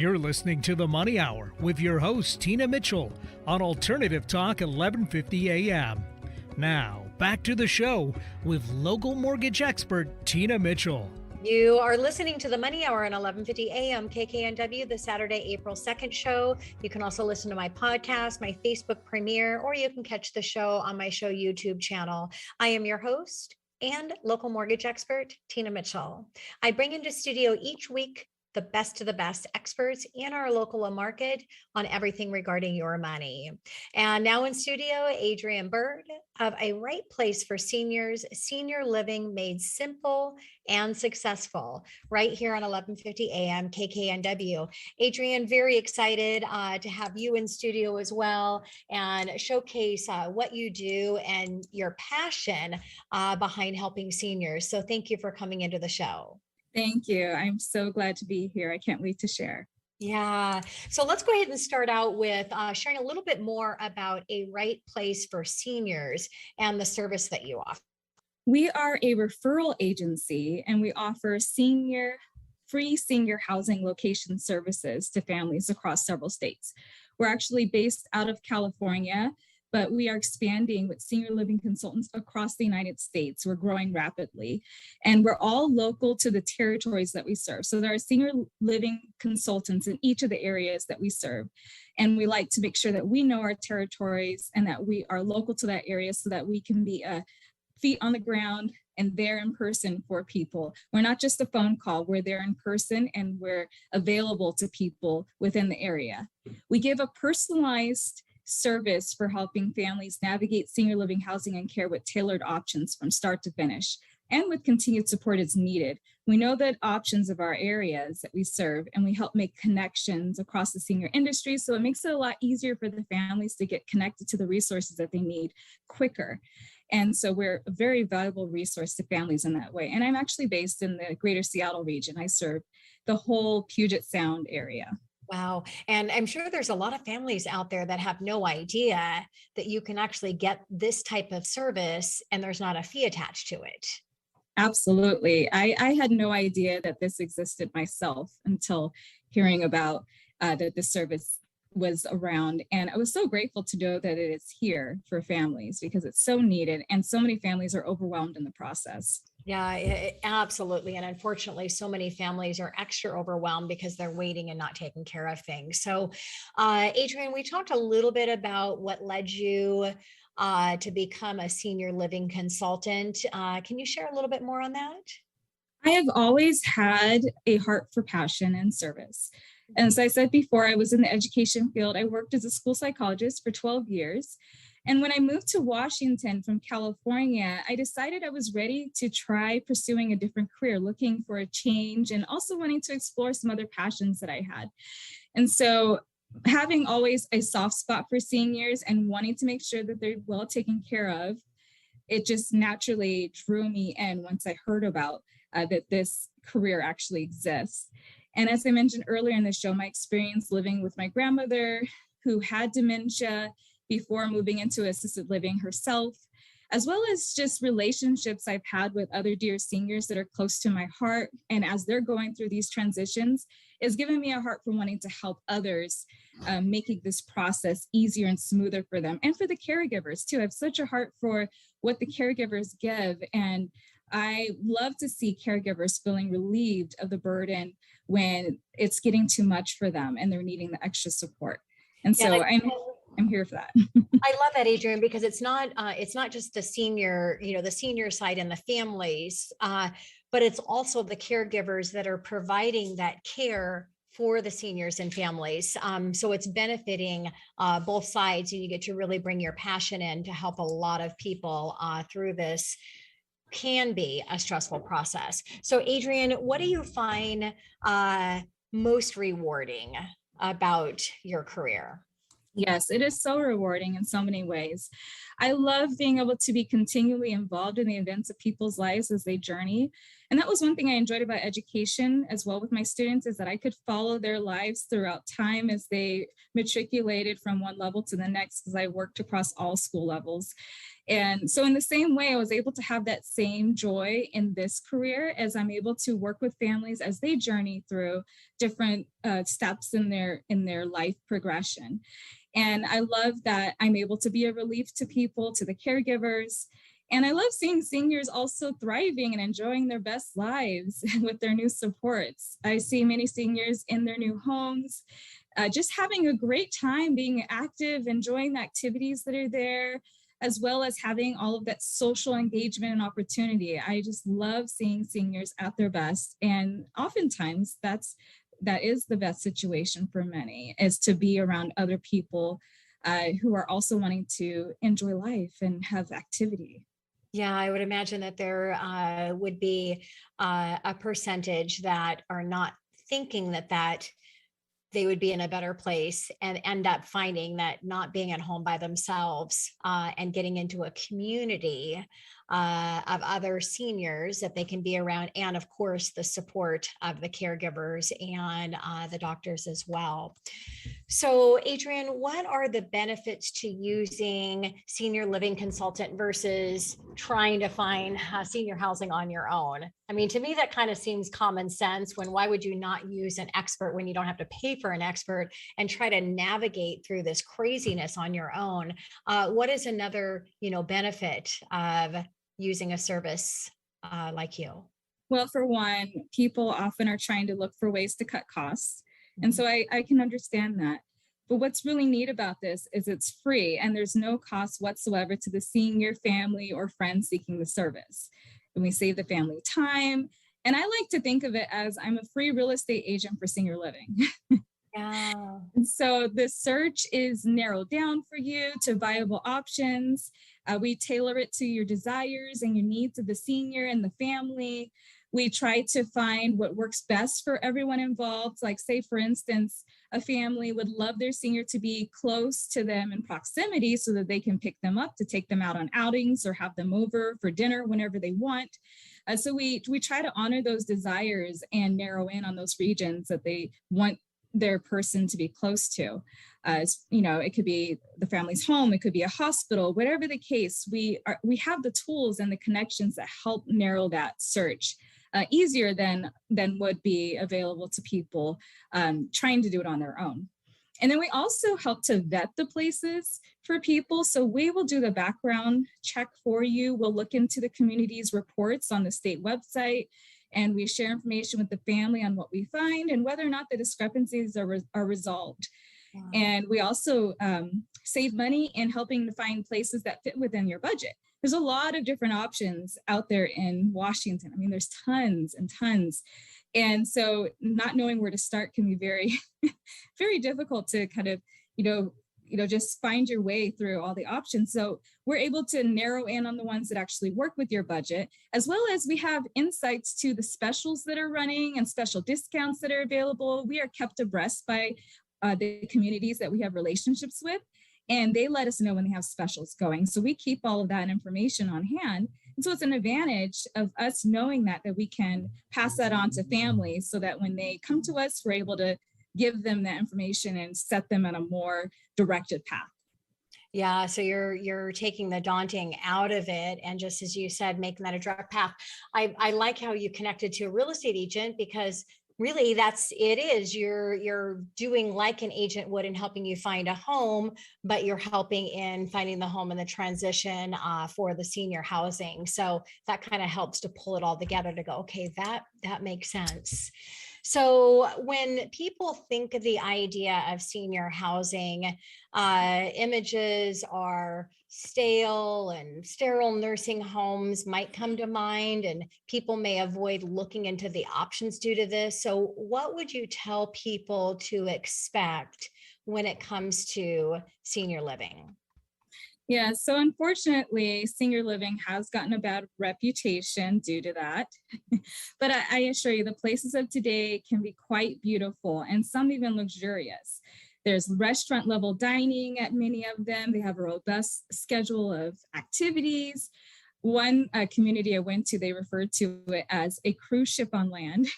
You're listening to The Money Hour with your host, Tina Mitchell, on Alternative Talk 1150 AM. Now, back to the show with local mortgage expert, Tina Mitchell. You are listening to The Money Hour on 1150 AM KKNW, the Saturday, April 2nd show. You can also listen to my podcast, my Facebook premiere, or you can catch the show on my show YouTube channel. I am your host and local mortgage expert, Tina Mitchell. I bring into studio each week the best of the best experts in our local market on everything regarding your money. And now in studio, Adrienne Byrd of A Right Place for Seniors, Senior Living Made Simple and Successful, right here on 1150 AM KKNW. Adrienne, very excited to have you in studio as well and showcase what you do and your passion behind helping seniors. So thank you for coming into the show. Thank you. I'm so glad to be here. I can't wait to share. Yeah. So let's go ahead and start out with sharing a little bit more about A Right Place for Seniors and the service that you offer. We are a referral agency and we offer free senior housing location services to families across several states. We're actually based out of California, but we are expanding with senior living consultants across the United States. We're growing rapidly, and we're all local to the territories that we serve. So there are senior living consultants in each of the areas that we serve. And we like to make sure that we know our territories and that we are local to that area so that we can be feet on the ground and there in person for people. We're not just a phone call, we're there in person and we're available to people within the area. We give a personalized service for helping families navigate senior living housing and care with tailored options from start to finish and with continued support as needed. We know that options of our areas that we serve, and we help make connections across the senior industry. So it makes it a lot easier for the families to get connected to the resources that they need quicker. And so we're a very valuable resource to families in that way. And I'm actually based in the greater Seattle region. I serve the whole Puget Sound area. Wow. And I'm sure there's a lot of families out there that have no idea that you can actually get this type of service and there's not a fee attached to it. Absolutely. I had no idea that this existed myself until hearing about that this service was around. And I was so grateful to know that it is here for families because it's so needed and so many families are overwhelmed in the process. Yeah, absolutely. And unfortunately, so many families are extra overwhelmed because they're waiting and not taking care of things. So, Adrienne, we talked a little bit about what led you to become a senior living consultant. Can you share a little bit more on that? I have always had a heart for passion and service. And as I said before, I was in the education field. I worked as a school psychologist for 12 years. And when I moved to Washington from California, I decided I was ready to try pursuing a different career, looking for a change and also wanting to explore some other passions that I had. And so having always a soft spot for seniors and wanting to make sure that they're well taken care of, it just naturally drew me in once I heard about that this career actually exists. And as I mentioned earlier in the show, my experience living with my grandmother who had dementia before moving into assisted living herself, as well as just relationships I've had with other dear seniors that are close to my heart. And as they're going through these transitions, is giving me a heart for wanting to help others, making this process easier and smoother for them. And for the caregivers too. I have such a heart for what the caregivers give. And I love to see caregivers feeling relieved of the burden when it's getting too much for them and they're needing the extra support. And so I'm here for that. I love that, Adrienne, because it's not just the senior, the senior side and the families, but it's also the caregivers that are providing that care for the seniors and families. So it's benefiting both sides, and you get to really bring your passion in to help a lot of people through this can be a stressful process. So Adrienne, what do you find most rewarding about your career? Yes, it is so rewarding in so many ways. I love being able to be continually involved in the events of people's lives as they journey. And that was one thing I enjoyed about education as well with my students, is that I could follow their lives throughout time as they matriculated from one level to the next, because I worked across all school levels. And so in the same way, I was able to have that same joy in this career, as I'm able to work with families as they journey through different steps in their life progression. And I love that I'm able to be a relief to people, to the caregivers. And I love seeing seniors also thriving and enjoying their best lives with their new supports. I see many seniors in their new homes, just having a great time, being active, enjoying the activities that are there, as well as having all of that social engagement and opportunity. I just love seeing seniors at their best. And oftentimes that is the best situation for many, is to be around other people who are also wanting to enjoy life and have activity. Yeah, I would imagine that there would be a percentage that are not thinking that they would be in a better place, and end up finding that not being at home by themselves and getting into a community of other seniors that they can be around, and of course the support of the caregivers and the doctors as well. So Adrienne, what are the benefits to using senior living consultant versus trying to find senior housing on your own? I mean, to me, that kind of seems common sense. Why would you not use an expert when you don't have to pay for an expert and try to navigate through this craziness on your own? What is another, benefit of using a service like you? Well, for one, people often are trying to look for ways to cut costs. And so I can understand that. But what's really neat about this is it's free, and there's no cost whatsoever to the senior, family, or friends seeking the service. And we save the family time. And I like to think of it as I'm a free real estate agent for senior living. Yeah. And so the search is narrowed down for you to viable options. We tailor it to your desires and your needs of the senior and the family. We try to find what works best for everyone involved. Like, say, for instance, a family would love their senior to be close to them in proximity so that they can pick them up to take them out on outings or have them over for dinner whenever they want. So we try to honor those desires and narrow in on those regions that they want their person to be close to. It could be the family's home, it could be a hospital, whatever the case. We have the tools and the connections that help narrow that search easier than would be available to people trying to do it on their own. And then we also help to vet the places for people. So we will do the background check for you. We'll look into the community's reports on the state website, and we share information with the family on what we find and whether or not the discrepancies are resolved. Wow. And we also save money in helping to find places that fit within your budget. There's a lot of different options out there in Washington. I mean, there's tons and tons. And so not knowing where to start can be very, very difficult to kind of, just find your way through all the options. So we're able to narrow in on the ones that actually work with your budget, as well as we have insights to the specials that are running and special discounts that are available. We are kept abreast by the communities that we have relationships with, and they let us know when they have specials going. So we keep all of that information on hand. And so it's an advantage of us knowing that we can pass that on to families so that when they come to us, we're able to give them that information and set them on a more directed path. Yeah, so you're taking the daunting out of it, and just as you said, making that a direct path. I like how you connected to a real estate agent, because really you're doing like an agent would in helping you find a home, but you're helping in finding the home and the transition for the senior housing. So that kind of helps to pull it all together to go, okay, that makes sense. So when people think of the idea of senior housing, images are stale and sterile nursing homes might come to mind, and people may avoid looking into the options due to this. So what would you tell people to expect when it comes to senior living? Yeah, so unfortunately, senior living has gotten a bad reputation due to that. But I assure you, the places of today can be quite beautiful, and some even luxurious. There's restaurant level dining at many of them. They have a robust schedule of activities. one community I went to, they referred to it as a cruise ship on land.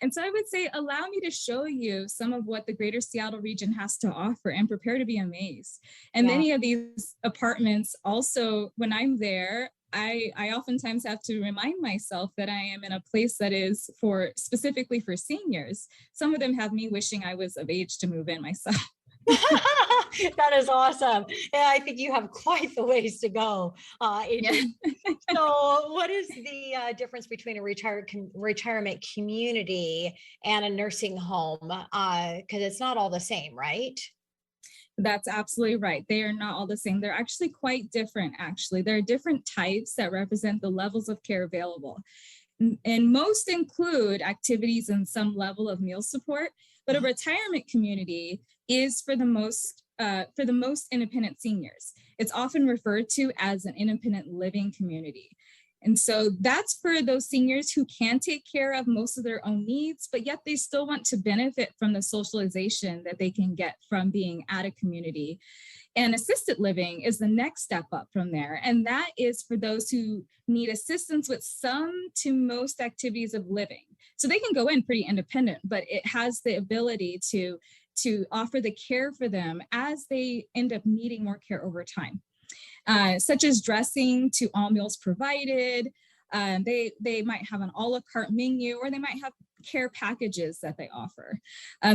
And so I would say, allow me to show you some of what the greater Seattle region has to offer and prepare to be amazed. And many of these apartments also, when I'm there, I oftentimes have to remind myself that I am in a place that is specifically for seniors. Some of them have me wishing I was of age to move in myself. That is awesome. Yeah, I think you have quite the ways to go, Adrienne. Yeah. So what is the difference between a retirement community and a nursing home? Because it's not all the same, right? That's absolutely right. They are not all the same. They're actually quite different, actually. There are different types that represent the levels of care available. And most include activities and some level of meal support, but a retirement community is for the most independent seniors. It's often referred to as an independent living community. And so that's for those seniors who can take care of most of their own needs, but yet they still want to benefit from the socialization that they can get from being at a community. And assisted living is the next step up from there. And that is for those who need assistance with some to most activities of living. So they can go in pretty independent, but it has the ability to offer the care for them as they end up needing more care over time. Such as dressing to all meals provided. They might have an a la carte menu, or they might have care packages that they offer.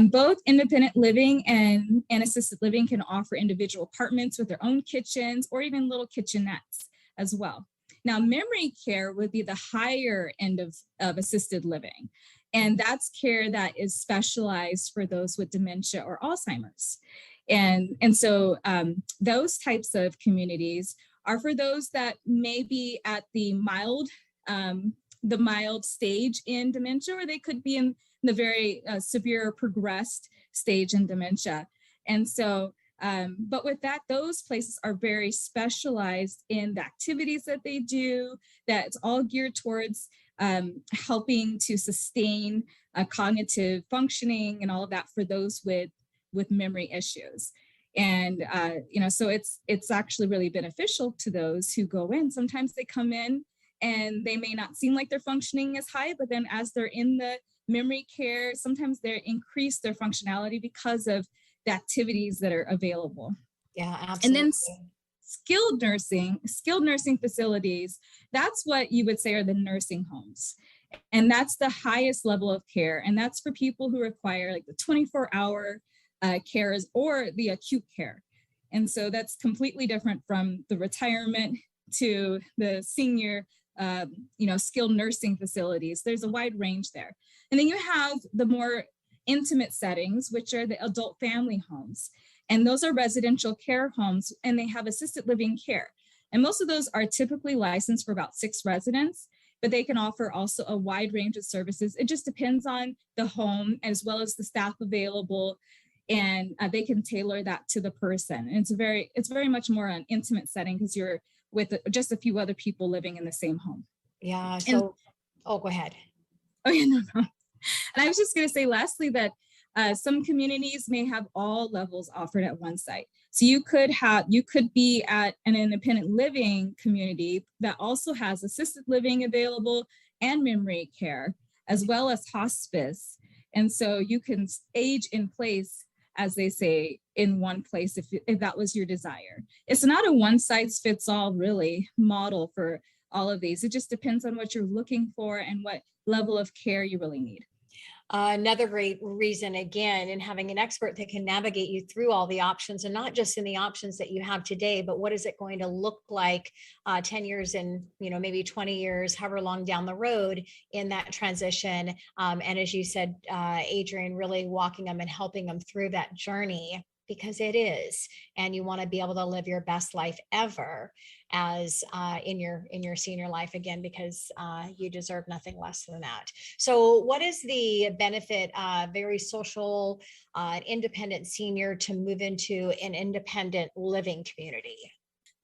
Both independent living and assisted living can offer individual apartments with their own kitchens or even little kitchenettes as well. Now, memory care would be the higher end of assisted living. And that's care that is specialized for those with dementia or Alzheimer's. And so those types of communities are for those that may be at the mild stage in dementia, or they could be in the very severe progressed stage in dementia. And so, but with that, those places are very specialized in the activities that they do, that's all geared towards helping to sustain cognitive functioning and all of that for those with memory issues. And, so it's actually really beneficial to those who go in. Sometimes they come in and they may not seem like they're functioning as high, but then as they're in the memory care, sometimes they increase their functionality because of the activities that are available. Yeah, absolutely. And then skilled nursing facilities, that's what you would say are the nursing homes. And that's the highest level of care. And that's for people who require like the 24-hour cares or the acute care. And so that's completely different from the retirement to the senior, skilled nursing facilities. There's a wide range there. And then you have the more intimate settings, which are the adult family homes. And those are residential care homes, and they have assisted living care. And most of those are typically licensed for about 6 residents, but they can offer also a wide range of services. It just depends on the home as well as the staff available, and they can tailor that to the person. And it's very much more an intimate setting because you're with just a few other people living in the same home. Yeah. So, go ahead. Oh yeah, no. And I was just going to say lastly that some communities may have all levels offered at one site. So you could be at an independent living community that also has assisted living available and memory care, as well as hospice. And so you can age in place, as they say, in one place if that was your desire. It's not a one size fits all really model for all of these. It just depends on what you're looking for and what level of care you really need. Another great reason, again, in having an expert that can navigate you through all the options, and not just in the options that you have today, but what is it going to look like 10 years and maybe 20 years, however long down the road in that transition. And as you said, Adrienne, really walking them and helping them through that journey, because it is, and you want to be able to live your best life ever as in your senior life, again, because you deserve nothing less than that. So what is the benefit of very social, independent senior to move into an independent living community?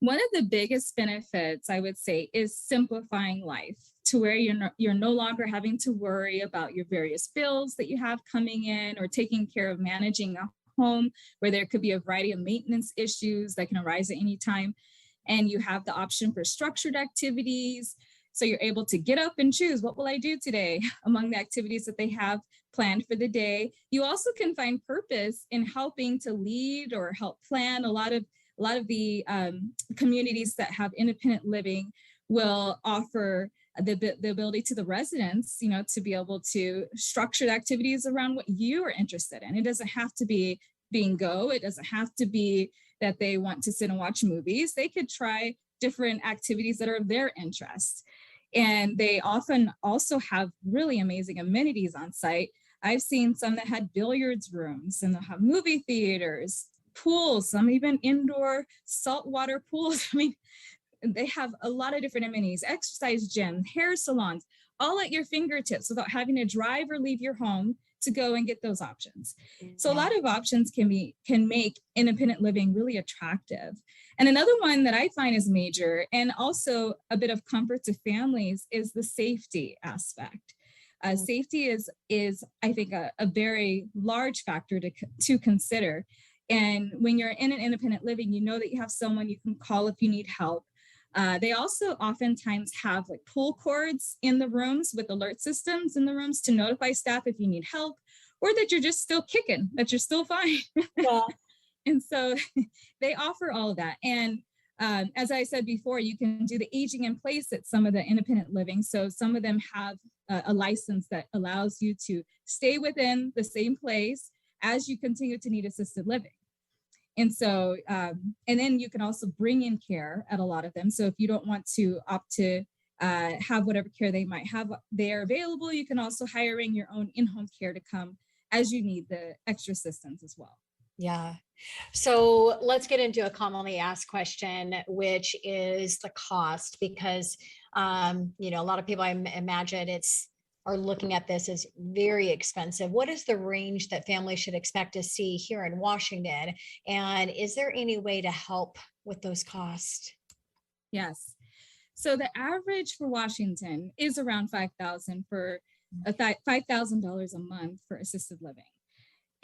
One of the biggest benefits, I would say, is simplifying life to where you're no longer having to worry about your various bills that you have coming in, or taking care of managing a home where there could be a variety of maintenance issues that can arise at any time. And you have the option for structured activities. So you're able to get up and choose, what will I do today among the activities that they have planned for the day. You also can find purpose in helping to lead or help plan. A lot of the communities that have independent living will offer the ability to the residents, to be able to structure activities around what you are interested in. It doesn't have to be bingo. It doesn't have to be that they want to sit and watch movies. They could try different activities that are of their interest. And they often also have really amazing amenities on site. I've seen some that had billiards rooms, and they'll have movie theaters, pools, some even indoor saltwater pools. I mean, they have a lot of different amenities, exercise gym, hair salons, all at your fingertips without having to drive or leave your home to go and get those options. So a lot of options can make independent living really attractive. And another one that I find is major, and also a bit of comfort to families, is the safety aspect. Safety is I think a very large factor to consider. And when you're in an independent living, you know that you have someone you can call if you need help. They also oftentimes have like pull cords in the rooms with alert systems in the rooms to notify staff if you need help, or that you're just still kicking, that you're still fine. Yeah. And so they offer all of that. And as I said before, you can do the aging in place at some of the independent living. So some of them have a license that allows you to stay within the same place as you continue to need assisted living. And so, and then you can also bring in care at a lot of them. So if you don't want to opt to have whatever care they might have there available, you can also hire in your own in-home care to come as you need the extra assistance as well. Yeah. So let's get into a commonly asked question, which is the cost, because, a lot of people, I imagine, are looking at this as very expensive. What is the range that families should expect to see here in Washington? And is there any way to help with those costs? Yes. So the average for Washington is around $5,000 for $5,000 a month for assisted living.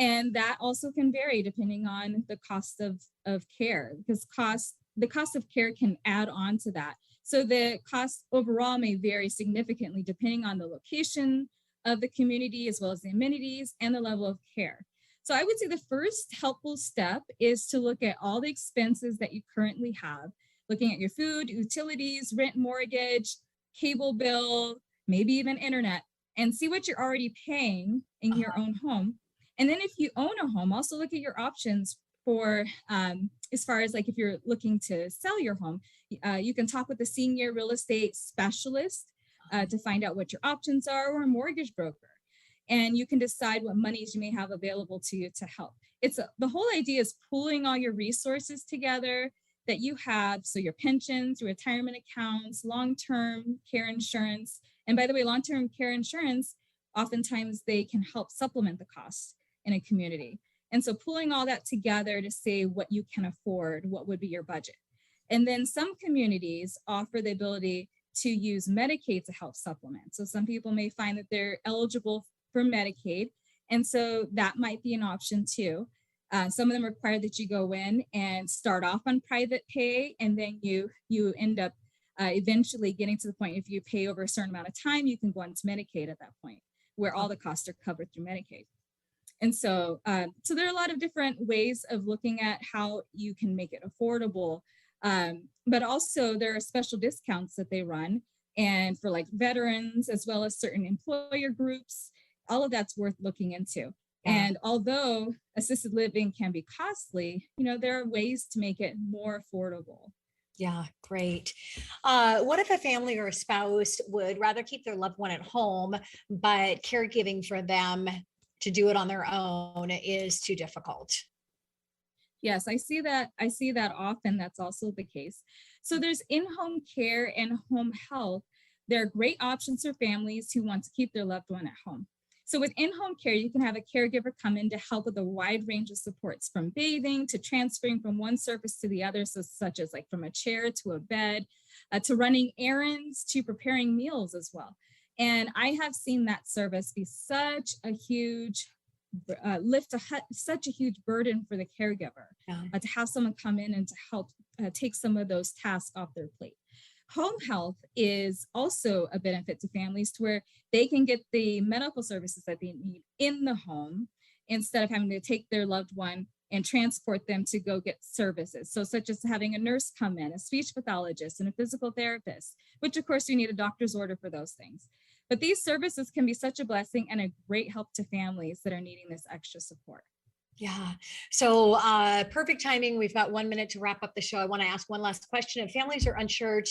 And that also can vary depending on the cost of care, because the cost of care can add on to that. So the cost overall may vary significantly depending on the location of the community, as well as the amenities and the level of care. So I would say the first helpful step is to look at all the expenses that you currently have, looking at your food, utilities, rent, mortgage, cable bill, maybe even internet, and see what you're already paying in your own home. And then if you own a home, also look at your options for, as far as like if you're looking to sell your home, you can talk with a senior real estate specialist to find out what your options are, or a mortgage broker. And you can decide what monies you may have available to you to help. The whole idea is pooling all your resources together that you have. So your pensions, your retirement accounts, long-term care insurance. And by the way, long-term care insurance, oftentimes they can help supplement the costs in a community. And so pulling all that together to say what you can afford, what would be your budget. And then some communities offer the ability to use Medicaid to help supplement. So some people may find that they're eligible for Medicaid. And so that might be an option too. Some of them require that you go in and start off on private pay, and then you end up eventually getting to the point, if you pay over a certain amount of time, you can go on to Medicaid at that point, where all the costs are covered through Medicaid. And so, so there are a lot of different ways of looking at how you can make it affordable. But also there are special discounts that they run, and for like veterans, as well as certain employer groups, all of that's worth looking into. Yeah. And although assisted living can be costly, there are ways to make it more affordable. Yeah, great. What if a family or a spouse would rather keep their loved one at home, but caregiving for them to do it on their own is too difficult? Yes, I see that often. That's also the case. So there's in-home care and home health. There are great options for families who want to keep their loved one at home. So with in-home care, you can have a caregiver come in to help with a wide range of supports, from bathing to transferring from one surface to the other, so such as like from a chair to a bed, to running errands, to preparing meals as well. And I have seen that service be such a huge such a huge burden for the caregiver, to have someone come in and to help take some of those tasks off their plate. Home health is also a benefit to families to where they can get the medical services that they need in the home instead of having to take their loved one and transport them to go get services. So such as having a nurse come in, a speech pathologist, and a physical therapist, which of course you need a doctor's order for those things. But these services can be such a blessing and a great help to families that are needing this extra support. Yeah. So perfect timing. We've got 1 minute to wrap up the show. I want to ask one last question. If families are unsure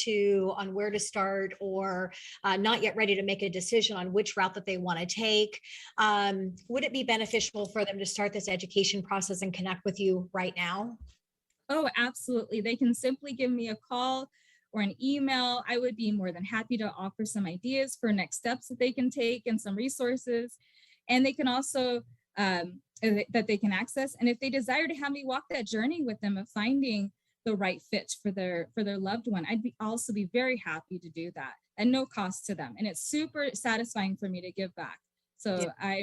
on where to start or not yet ready to make a decision on which route that they want to take, would it be beneficial for them to start this education process and connect with you right now? Oh, absolutely. They can simply give me a call or an email. I would be more than happy to offer some ideas for next steps that they can take and some resources. And they can also that they can access. And if they desire to have me walk that journey with them of finding the right fit for their loved one, I'd also be very happy to do that at no cost to them. And it's super satisfying for me to give back. So yeah.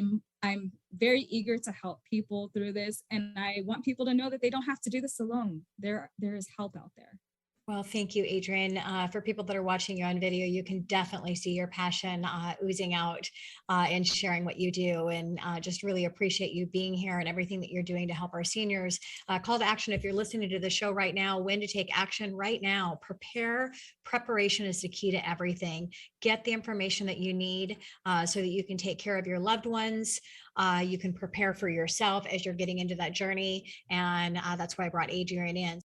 I'm very eager to help people through this. And I want people to know that they don't have to do this alone. There is help out there. Well, thank you, Adrienne. For people that are watching you on video, you can definitely see your passion oozing out and sharing what you do. And just really appreciate you being here and everything that you're doing to help our seniors. Call to action if you're listening to the show right now, when to take action right now. Preparation is the key to everything. Get the information that you need so that you can take care of your loved ones. You can prepare for yourself as you're getting into that journey. And that's why I brought Adrienne in.